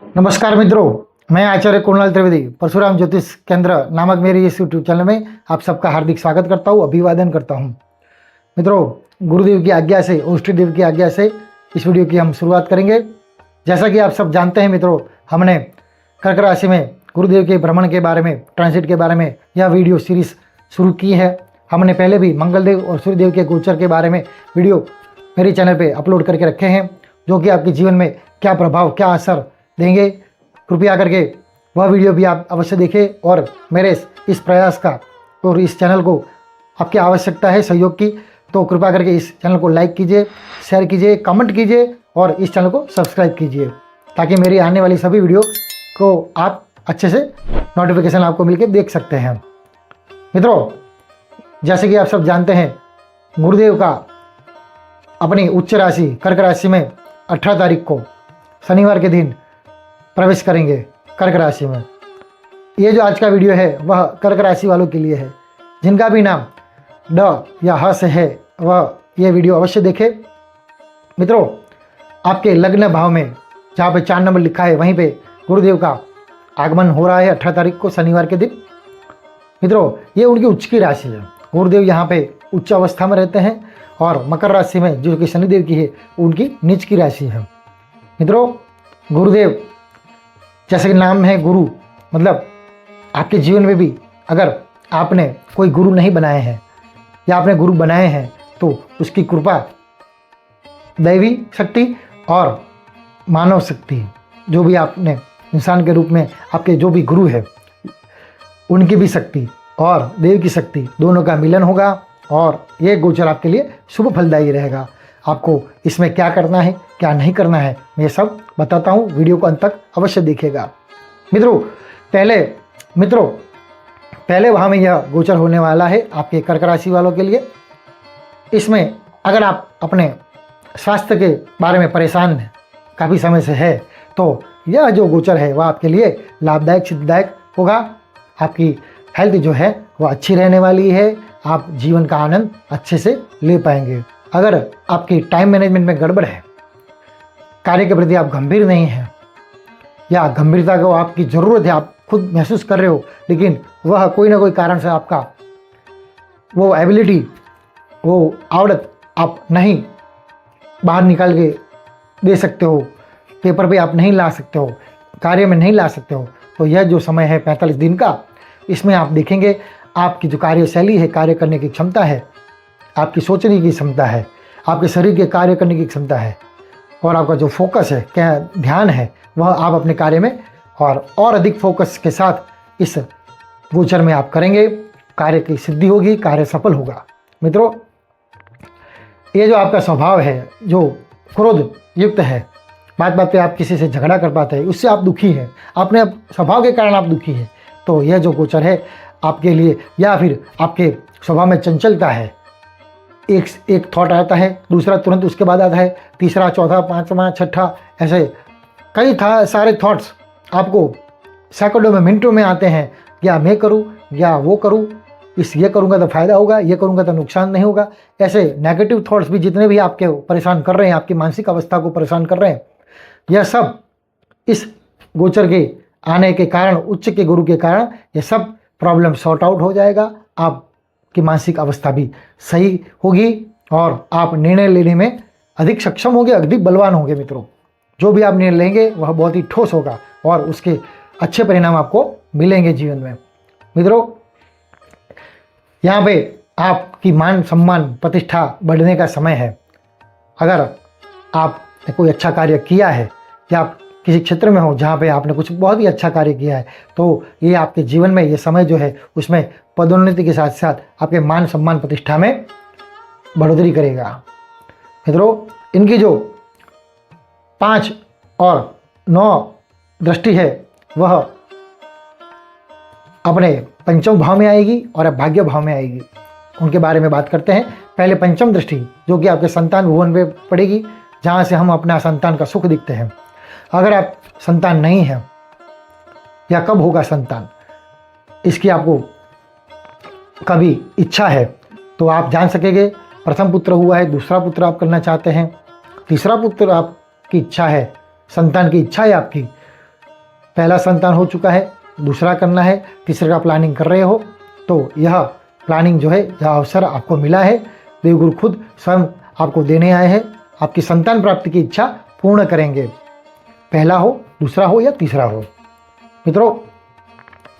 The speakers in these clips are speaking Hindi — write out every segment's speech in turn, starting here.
नमस्कार मित्रों, मैं आचार्य कुणाल त्रिवेदी परशुराम ज्योतिष केंद्र नामक मेरे इस यूट्यूब चैनल में आप सबका हार्दिक स्वागत करता हूँ, अभिवादन करता हूँ। मित्रों, गुरुदेव की आज्ञा से, उष्ट देव की आज्ञा से इस वीडियो की हम शुरुआत करेंगे। जैसा कि आप सब जानते हैं मित्रों, हमने कर्क राशि में गुरुदेव के भ्रमण के बारे में, ट्रांजिट के बारे में यह वीडियो सीरीज शुरू की है। हमने पहले भी मंगलदेव और सूर्यदेव के गोचर के बारे में वीडियो मेरे चैनल पे अपलोड करके रखे हैं, जो कि आपके जीवन में क्या प्रभाव, क्या असर देंगे। कृपया करके वह वीडियो भी आप अवश्य देखें और मेरे इस प्रयास का और इस चैनल को आपकी आवश्यकता है सहयोग की, तो कृपया करके इस चैनल को लाइक कीजिए, शेयर कीजिए, कमेंट कीजिए और इस चैनल को सब्सक्राइब कीजिए, ताकि मेरी आने वाली सभी वीडियो को आप अच्छे से नोटिफिकेशन आपको मिलकर देख सकते हैं। मित्रों, जैसे कि आप सब जानते हैं, गुरुदेव का अपनी उच्च राशि कर्क राशि में 18 तारीख को शनिवार के दिन प्रवेश करेंगे कर्क राशि में। ये जो आज का वीडियो है वह कर्क राशि वालों के लिए है। जिनका भी नाम ड या ह से है वह ये वीडियो अवश्य देखे। मित्रों, आपके लग्न भाव में जहाँ पे 4 नंबर लिखा है वहीं पे गुरुदेव का आगमन हो रहा है 18 तारीख को शनिवार के दिन। मित्रों, ये उनकी उच्च की राशि है। गुरुदेव यहाँ पे उच्च अवस्था में रहते हैं और मकर राशि में जो कि शनिदेव की है उनकी नीच की राशि है। मित्रों, गुरुदेव जैसे कि नाम है गुरु, मतलब आपके जीवन में भी अगर आपने कोई गुरु नहीं बनाए हैं या आपने गुरु बनाए हैं तो उसकी कृपा, दैवी शक्ति और मानव शक्ति, जो भी आपने इंसान के रूप में आपके जो भी गुरु है उनकी भी शक्ति और देव की शक्ति दोनों का मिलन होगा और ये गोचर आपके लिए शुभ फलदायी रहेगा। आपको इसमें क्या करना है, क्या नहीं करना है, मैं ये सब बताता हूँ। वीडियो को अंत तक अवश्य देखिएगा। मित्रों, पहले वहाँ में यह गोचर होने वाला है आपके कर्क राशि वालों के लिए। इसमें अगर आप अपने स्वास्थ्य के बारे में परेशान काफ़ी समय से है तो यह जो गोचर है वह आपके लिए लाभदायक सिद्धदायक होगा। आपकी हेल्थ जो है वह अच्छी रहने वाली है, आप जीवन का आनंद अच्छे से ले पाएंगे। अगर आपकी टाइम मैनेजमेंट में गड़बड़ है, कार्य के प्रति आप गंभीर नहीं हैं या गंभीरता को आपकी ज़रूरत है, आप खुद महसूस कर रहे हो, लेकिन वह कोई ना कोई कारण से आपका वो एबिलिटी, वो आवड़त आप नहीं बाहर निकाल के दे सकते हो, पेपर पे आप नहीं ला सकते हो, कार्य में नहीं ला सकते हो, तो यह जो समय है 45 दिन का, इसमें आप देखेंगे आपकी जो कार्यशैली है, कार्य करने की क्षमता है, आपकी सोचने की क्षमता है, आपके शरीर के कार्य करने की क्षमता है और आपका जो फोकस है, क्या ध्यान है, वह आप अपने कार्य में और अधिक फोकस के साथ इस गोचर में आप करेंगे, कार्य की सिद्धि होगी, कार्य सफल होगा। मित्रों, ये जो आपका स्वभाव है जो क्रोध युक्त है, बात बात पे आप किसी से झगड़ा कर पाते हैं, उससे आप दुखी हैं, अपने स्वभाव के कारण आप दुखी हैं, तो यह जो गोचर है आपके लिए, या फिर आपके स्वभाव में चंचलता है, एक थॉट आता है, दूसरा तुरंत उसके बाद आता है, तीसरा, चौथा, पांचवा, छठा, ऐसे कई सारे थॉट्स आपको सेकंडों में, मिनटों में आते हैं। या मैं करूं या वो करूं, ये करूंगा तो फायदा होगा, ये करूंगा तो नुकसान नहीं होगा। ऐसे नेगेटिव थॉट्स भी जितने भी आपके परेशान कर रहे हैं, आपकी मानसिक अवस्था को परेशान कर रहे हैं, यह सब इस गोचर के आने के कारण, उच्च के गुरु के कारण ये सब प्रॉब्लम सॉर्ट आउट हो जाएगा। आपकी मानसिक अवस्था भी सही होगी और आप निर्णय लेने में अधिक सक्षम होंगे, अधिक बलवान होंगे। मित्रों, जो भी आप निर्णय लेंगे वह बहुत ही ठोस होगा और उसके अच्छे परिणाम आपको मिलेंगे जीवन में। मित्रों, यहाँ पे आपकी मान सम्मान प्रतिष्ठा बढ़ने का समय है। अगर आपने कोई अच्छा कार्य किया है या आप किसी क्षेत्र में हो जहाँ पे आपने कुछ बहुत ही अच्छा कार्य किया है, तो ये आपके जीवन में ये समय जो है उसमें पदोन्नति के साथ साथ आपके मान सम्मान प्रतिष्ठा में बढ़ोतरी करेगा। मित्रों, इनकी जो 5 और 9 दृष्टि है वह अपने पंचम भाव में आएगी और भाग्य भाव में आएगी। उनके बारे में बात करते हैं। पहले पंचम दृष्टि जो कि आपके संतान भुवन में पड़ेगी, जहाँ से हम अपना संतान का सुख दिखते हैं। अगर आप संतान नहीं है या कब होगा संतान, इसकी आपको कभी इच्छा है तो आप जान सकेंगे। प्रथम पुत्र हुआ है, दूसरा पुत्र आप करना चाहते हैं, तीसरा पुत्र आपकी इच्छा है, संतान की इच्छा है आपकी, पहला संतान हो चुका है, दूसरा करना है, तीसरे का प्लानिंग कर रहे हो, तो यह प्लानिंग जो है, यह अवसर आपको मिला है। देवगुरु खुद स्वयं आपको देने आए हैं, आपकी संतान प्राप्ति की इच्छा पूर्ण करेंगे, पहला हो, दूसरा हो या तीसरा हो। मित्रों,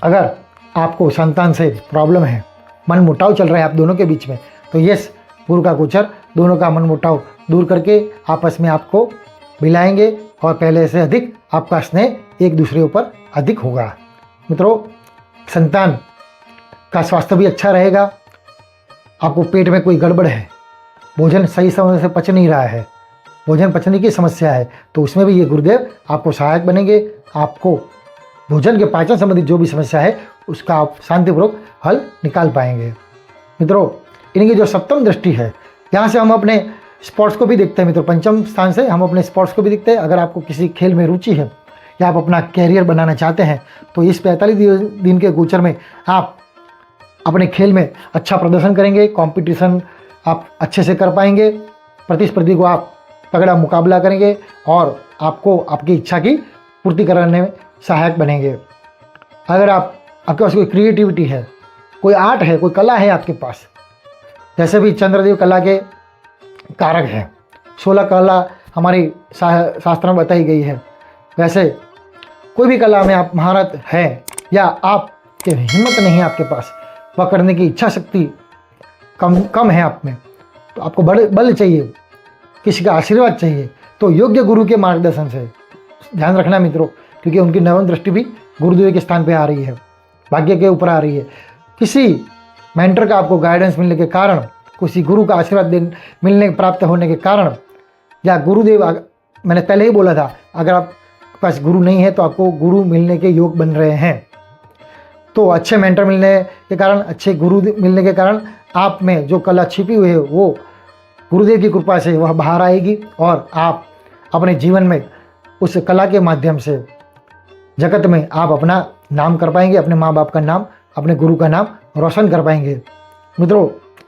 अगर आपको संतान से प्रॉब्लम है, मन मुटाव चल रहा है आप दोनों के बीच में, तो यस, गुरु का गोचर दोनों का मन मुटाव दूर करके आपस में आपको मिलाएंगे और पहले से अधिक आपका स्नेह एक दूसरे ऊपर अधिक होगा। मित्रों, संतान का स्वास्थ्य भी अच्छा रहेगा। आपको पेट में कोई गड़बड़ है, भोजन सही समय से पच नहीं रहा है, भोजन पचने की समस्या है, तो उसमें भी ये गुरुदेव आपको सहायक बनेंगे। आपको भोजन के पाचन संबंधित जो भी समस्या है उसका आप शांतिपूर्वक हल निकाल पाएंगे। मित्रों, इनकी जो सप्तम दृष्टि है, यहाँ से हम अपने स्पोर्ट्स को भी देखते हैं। मित्रों, पंचम स्थान से हम अपने स्पोर्ट्स को भी देखते हैं। अगर आपको किसी खेल में रुचि है या आप अपना कैरियर बनाना चाहते हैं, तो इस 45 दिन के गोचर में आप अपने खेल में अच्छा प्रदर्शन करेंगे, कंपटीशन आप अच्छे से कर पाएंगे, प्रतिस्पर्धी को आप तगड़ा मुकाबला करेंगे और आपको आपकी इच्छा की पूर्ति कराने में सहायक बनेंगे। अगर आपके पास कोई क्रिएटिविटी है, कोई आर्ट है, कोई कला है आपके पास, जैसे भी चंद्रदेव कला के कारक हैं, 16 कला हमारी शास्त्र में बताई गई है, वैसे कोई भी कला में आप महारत है या आपके हिम्मत नहीं है आपके पास, वह करने की इच्छा शक्ति कम है आप में, तो आपको बल चाहिए, किसी का आशीर्वाद चाहिए, तो योग्य गुरु के मार्गदर्शन से ध्यान रखना मित्रों, क्योंकि उनकी नवम दृष्टि भी गुरुदेव के स्थान पे आ रही है, भाग्य के ऊपर आ रही है। किसी मेंटर का आपको गाइडेंस मिलने के कारण, किसी गुरु का आशीर्वाद मिलने प्राप्त होने के कारण, या गुरुदेव, मैंने पहले ही बोला था, अगर आपके पास गुरु नहीं है तो आपको गुरु मिलने के योग बन रहे हैं, तो अच्छे मेंटर मिलने के कारण, अच्छे गुरु मिलने के कारण आप में जो कला छिपी हुई है वो गुरुदेव की कृपा से वह बाहर आएगी और आप अपने जीवन में उस कला के माध्यम से जगत में आप अपना नाम कर पाएंगे, अपने माँ बाप का नाम, अपने गुरु का नाम रोशन कर पाएंगे। मित्रों,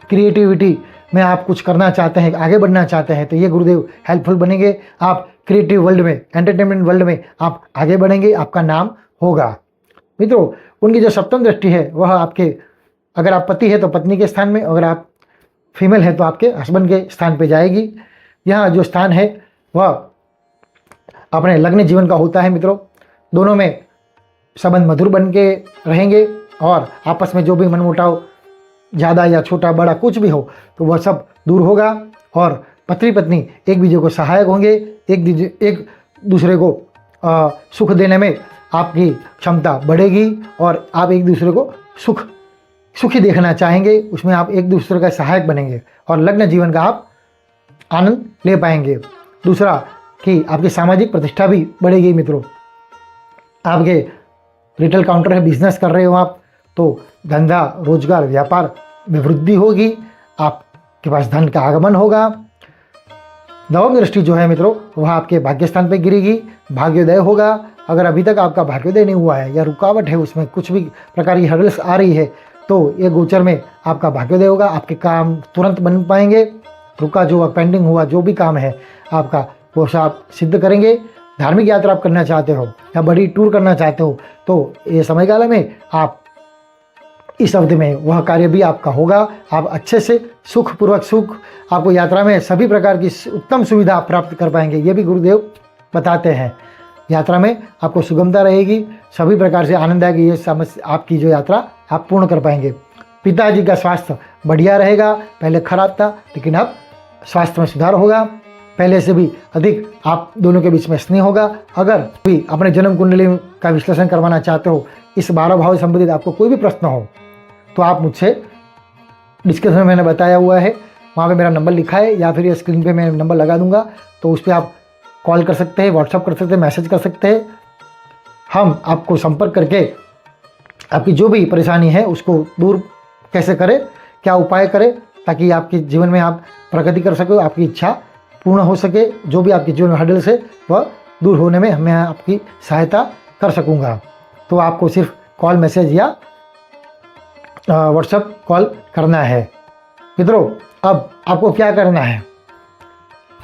क्रिएटिविटी में आप कुछ करना चाहते हैं, आगे बढ़ना चाहते हैं, तो ये गुरुदेव हेल्पफुल बनेंगे। आप क्रिएटिव वर्ल्ड में, एंटरटेनमेंट वर्ल्ड में आप आगे बढ़ेंगे, आपका नाम होगा। मित्रों, उनकी जो सप्तम दृष्टि है वह आपके, अगर आप पति है तो पत्नी के स्थान में, अगर आप फीमेल है तो आपके हस्बैंड के स्थान पे जाएगी। यहाँ जो स्थान है वह अपने लग्न जीवन का होता है। मित्रों, दोनों में संबंध मधुर बन के रहेंगे और आपस में जो भी मनमुटाव ज़्यादा या छोटा बड़ा कुछ भी हो तो वह सब दूर होगा और पति पत्नी एक दूसरे को सहायक होंगे, एक दूसरे को सुख देने में आपकी क्षमता बढ़ेगी और आप एक दूसरे को सुखी देखना चाहेंगे, उसमें आप एक दूसरे का सहायक बनेंगे और लग्न जीवन का आप आनंद ले पाएंगे। दूसरा कि आपकी सामाजिक प्रतिष्ठा भी बढ़ेगी। मित्रों, आपके रिटेल काउंटर है, बिजनेस कर रहे हो आप, तो धंधा, रोजगार, व्यापार में वृद्धि होगी, आपके पास धन का आगमन होगा। नवम दृष्टि जो है मित्रों, वह आपके भाग्य स्थान पर गिरेगी, भाग्योदय होगा। अगर अभी तक आपका भाग्योदय नहीं हुआ है या रुकावट है, उसमें कुछ भी प्रकार की हर्डल्स आ रही है, तो ये गोचर में आपका भाग्योदय होगा, आपके काम तुरंत बन पाएंगे। रुका जो पेंडिंग हुआ जो भी काम है आपका, वो आप सिद्ध करेंगे। धार्मिक यात्रा आप करना चाहते हो या बड़ी टूर करना चाहते हो, तो ये समयकाल में आप इस अवधि में वह कार्य भी आपका होगा। आप अच्छे से सुख आपको यात्रा में सभी प्रकार की उत्तम सुविधा आप प्राप्त कर पाएंगे। ये भी गुरुदेव बताते हैं। यात्रा में आपको सुगमता रहेगी, सभी प्रकार से आनंददायक ये समस्या आपकी जो यात्रा आप पूर्ण कर पाएंगे। पिताजी का स्वास्थ्य बढ़िया रहेगा, पहले खराब था लेकिन अब स्वास्थ्य में सुधार होगा, पहले से भी अधिक आप दोनों के बीच में स्नेह होगा। अगर भी अपने जन्म कुंडली का विश्लेषण करवाना चाहते हो, इस 12 भाव से संबंधित आपको कोई भी प्रश्न हो, तो आप मुझसे डिस्क्रिप्शन में मैंने बताया हुआ है, वहाँ पे मेरा नंबर लिखा है या फिर ये स्क्रीन पे मैं नंबर लगा दूंगा, तो उस पर आप कॉल कर सकते हैं, व्हाट्सअप कर सकते हैं, मैसेज कर सकते हैं। हम आपको संपर्क करके आपकी जो भी परेशानी है उसको दूर कैसे करें, क्या उपाय करें, ताकि आपके जीवन में आप प्रगति कर सको, आपकी इच्छा पूर्ण हो सके, जो भी आपके जीवन में हर्डल्स है वह दूर होने में मैं आपकी सहायता कर सकूँगा। तो आपको सिर्फ कॉल, मैसेज या व्हाट्सएप कॉल करना है। मित्रों, अब आपको क्या करना है,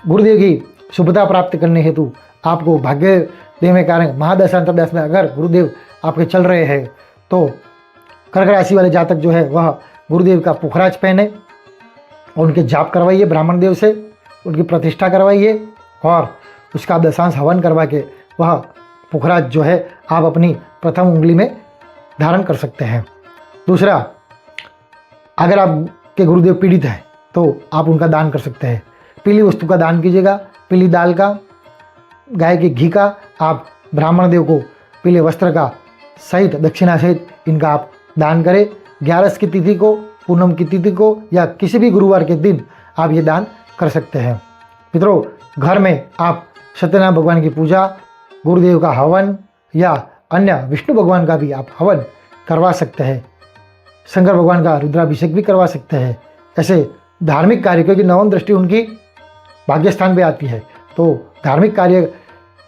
गुरुदेव की शुभता प्राप्त करने हेतु आपको भाग्य देने के कारण महादशा अंतर्दशा में अगर गुरुदेव आपके चल रहे हैं तो कर्क राशि वाले जातक जो है वह गुरुदेव का पुखराज पहने और उनके जाप करवाइए, ब्राह्मण देव से उनकी प्रतिष्ठा करवाइए और उसका दशांश हवन करवा के वह पुखराज जो है आप अपनी प्रथम उंगली में धारण कर सकते हैं। दूसरा, अगर आपके गुरुदेव पीड़ित हैं तो आप उनका दान कर सकते हैं। पीली वस्तु का दान कीजिएगा, पीली दाल का, गाय के घी का। आप ब्राह्मण देव को पीले वस्त्र का सहित दक्षिणा सहित इनका आप दान करें। 11 की तिथि को, पूनम की तिथि को या किसी भी गुरुवार के दिन आप ये दान कर सकते हैं। मित्रों, घर में आप सत्यनारायण भगवान की पूजा, गुरुदेव का हवन या अन्य विष्णु भगवान का भी आप हवन करवा सकते हैं। शंकर भगवान का रुद्राभिषेक भी करवा सकते हैं। ऐसे धार्मिक कार्य, क्योंकि नवम दृष्टि उनकी भाग्य स्थान पे आती है, तो धार्मिक कार्य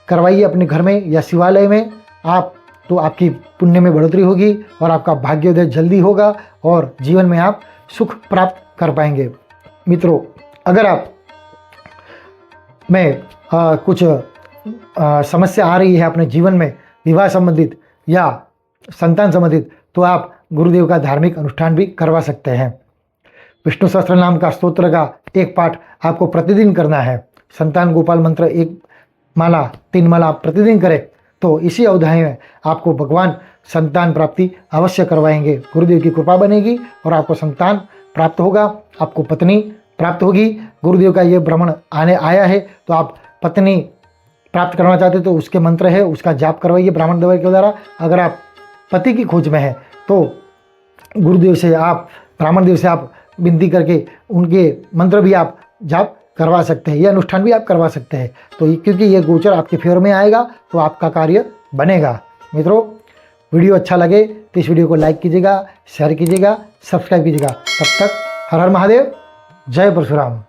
करवाइए अपने घर में या शिवालय में आप, तो आपकी पुण्य में बढ़ोतरी होगी और आपका भाग्योदय जल्दी होगा और जीवन में आप सुख प्राप्त कर पाएंगे। मित्रों, अगर आप में कुछ समस्या आ रही है अपने जीवन में, विवाह संबंधित या संतान संबंधित, तो आप गुरुदेव का धार्मिक अनुष्ठान भी करवा सकते हैं। विष्णु सहस्त्र नाम का स्तोत्र का एक पाठ आपको प्रतिदिन करना है। संतान गोपाल मंत्र 1 माला 3 माला आप प्रतिदिन करें तो इसी अवधि में आपको भगवान संतान प्राप्ति अवश्य करवाएंगे। गुरुदेव की कृपा बनेगी और आपको संतान प्राप्त होगा, आपको पत्नी प्राप्त होगी। गुरुदेव का ये भ्रमण आया है तो आप पत्नी प्राप्त करना चाहते तो उसके मंत्र है, उसका जाप करवाइए ब्राह्मण देव के द्वारा। अगर आप पति की खोज में हैं तो गुरुदेव से आप, ब्राह्मण देव से आप विनती करके उनके मंत्र भी आप जाप करवा सकते हैं, यह अनुष्ठान भी आप करवा सकते हैं। तो क्योंकि ये गोचर आपके फेवर में आएगा तो आपका कार्य बनेगा। मित्रों, वीडियो अच्छा लगे तो इस वीडियो को लाइक कीजिएगा, शेयर कीजिएगा, सब्सक्राइब कीजिएगा। तब तक हर हर महादेव, जय परशुराम।